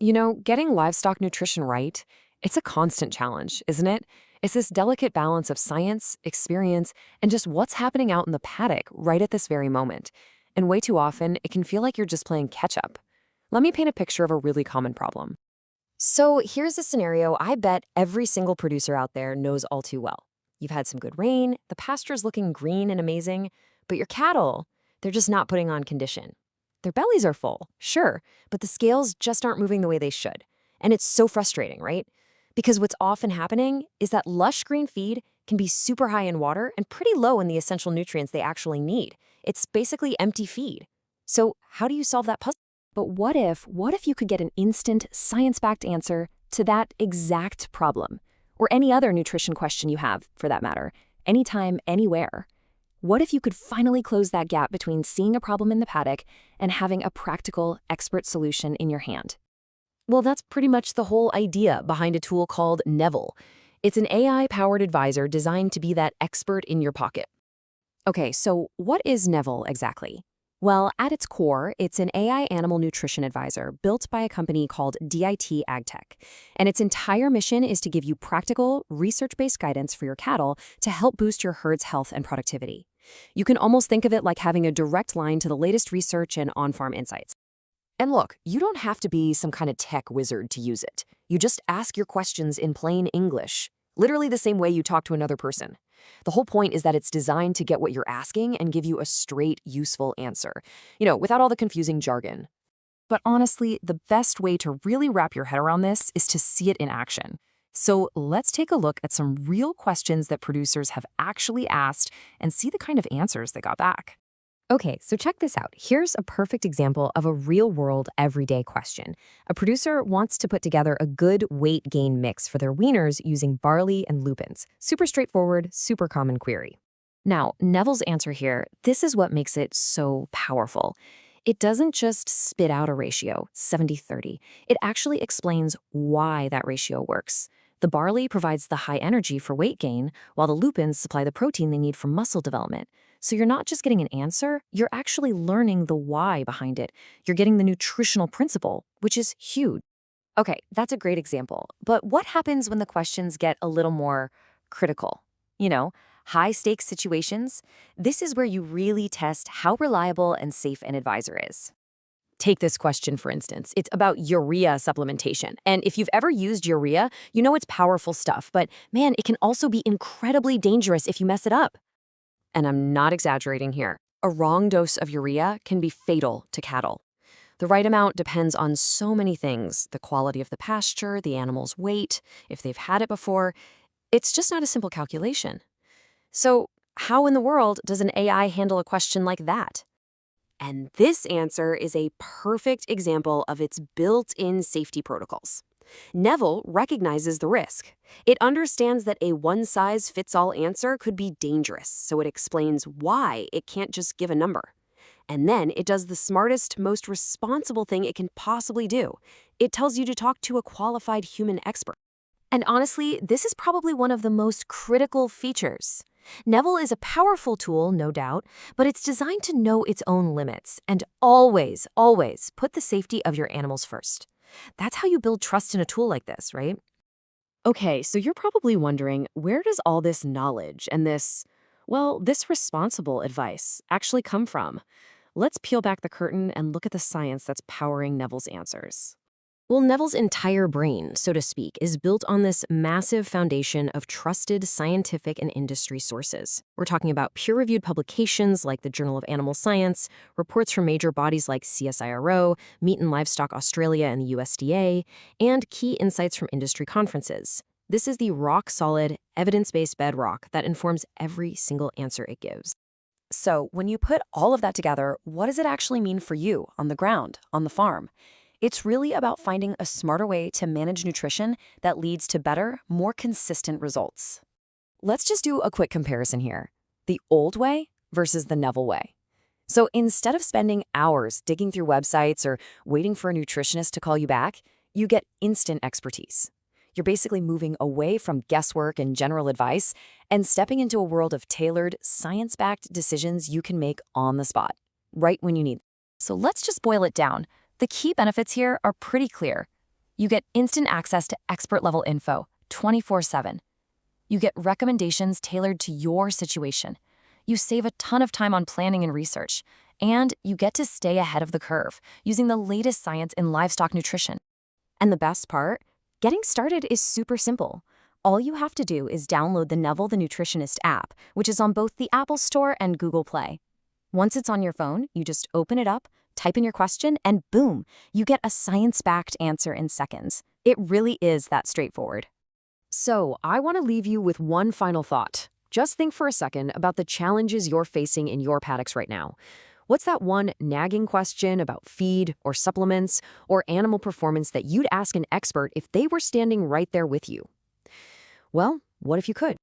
Getting livestock nutrition right, it's a constant challenge, isn't it? It's this delicate balance of science, experience, and just what's happening out in the paddock right at this very moment. And way too often, it can feel like you're just playing catch up. Let me paint a picture of a really common problem. So here's a scenario I bet every single producer out there knows all too well. You've had some good rain, the pasture's looking green and amazing, but your cattle, they're just not putting on condition. Their bellies are full, sure, but the scales just aren't moving the way they should. And it's so frustrating, right? Because what's often happening is that lush green feed can be super high in water and pretty low in the essential nutrients they actually need. It's basically empty feed. So how do you solve that puzzle? But what if you could get an instant, science-backed answer to that exact problem? Or any other nutrition question you have, for that matter, anytime, anywhere? What if you could finally close that gap between seeing a problem in the paddock and having a practical, expert solution in your hand? Well, that's pretty much the whole idea behind a tool called Neville. It's an AI-powered advisor designed to be that expert in your pocket. Okay, so what is Neville exactly? Well, at its core, it's an AI animal nutrition advisor built by a company called DIT AgTech. And its entire mission is to give you practical, research-based guidance for your cattle to help boost your herd's health and productivity. You can almost think of it like having a direct line to the latest research and on-farm insights. And look, you don't have to be some kind of tech wizard to use it. You just ask your questions in plain English, literally the same way you talk to another person. The whole point is that it's designed to get what you're asking and give you a straight, useful answer, without all the confusing jargon. But honestly, the best way to really wrap your head around this is to see it in action. So let's take a look at some real questions that producers have actually asked and see the kind of answers they got back. Okay, so check this out. Here's a perfect example of a real-world, everyday question. A producer wants to put together a good weight gain mix for their weaners using barley and lupins. Super straightforward, super common query. Now, Neville's answer here, this is what makes it so powerful. It doesn't just spit out a ratio, 70-30. It actually explains why that ratio works. The barley provides the high energy for weight gain, while the lupins supply the protein they need for muscle development. So you're not just getting an answer, you're actually learning the why behind it. You're getting the nutritional principle, which is huge. Okay, that's a great example. But what happens when the questions get a little more critical? High-stakes situations? This is where you really test how reliable and safe an advisor is. Take this question, for instance. It's about urea supplementation. And if you've ever used urea, you know it's powerful stuff. But man, it can also be incredibly dangerous if you mess it up. And I'm not exaggerating here. A wrong dose of urea can be fatal to cattle. The right amount depends on so many things: the quality of the pasture, the animal's weight, if they've had it before. It's just not a simple calculation. So how in the world does an AI handle a question like that? And this answer is a perfect example of its built-in safety protocols. Neville recognizes the risk. It understands that a one-size-fits-all answer could be dangerous, so it explains why it can't just give a number. And then it does the smartest, most responsible thing it can possibly do. It tells you to talk to a qualified human expert. And honestly, this is probably one of the most critical features. Neville is a powerful tool, no doubt, but it's designed to know its own limits and always, always put the safety of your animals first. That's how you build trust in a tool like this, right? Okay, so you're probably wondering, where does all this knowledge and this responsible advice actually come from? Let's peel back the curtain and look at the science that's powering Neville's answers. Well, Neville's entire brain, so to speak, is built on this massive foundation of trusted scientific and industry sources. We're talking about peer-reviewed publications like the Journal of Animal Science, reports from major bodies like CSIRO, Meat and Livestock Australia and the USDA, and key insights from industry conferences. This is the rock-solid, evidence-based bedrock that informs every single answer it gives. So, when you put all of that together, what does it actually mean for you on the ground, on the farm? It's really about finding a smarter way to manage nutrition that leads to better, more consistent results. Let's just do a quick comparison here. The old way versus the Neville way. So instead of spending hours digging through websites or waiting for a nutritionist to call you back, you get instant expertise. You're basically moving away from guesswork and general advice and stepping into a world of tailored, science-backed decisions you can make on the spot, right when you need them. So let's just boil it down. The key benefits here are pretty clear. You get instant access to expert-level info, 24/7. You get recommendations tailored to your situation. You save a ton of time on planning and research. And you get to stay ahead of the curve using the latest science in livestock nutrition. And the best part? Getting started is super simple. All you have to do is download the Neville the Nutritionist app, which is on both the Apple Store and Google Play. Once it's on your phone, you just open it up, type in your question, and boom, you get a science-backed answer in seconds. It really is that straightforward. So, I want to leave you with one final thought. Just think for a second about the challenges you're facing in your paddocks right now. What's that one nagging question about feed or supplements or animal performance that you'd ask an expert if they were standing right there with you? Well, what if you could?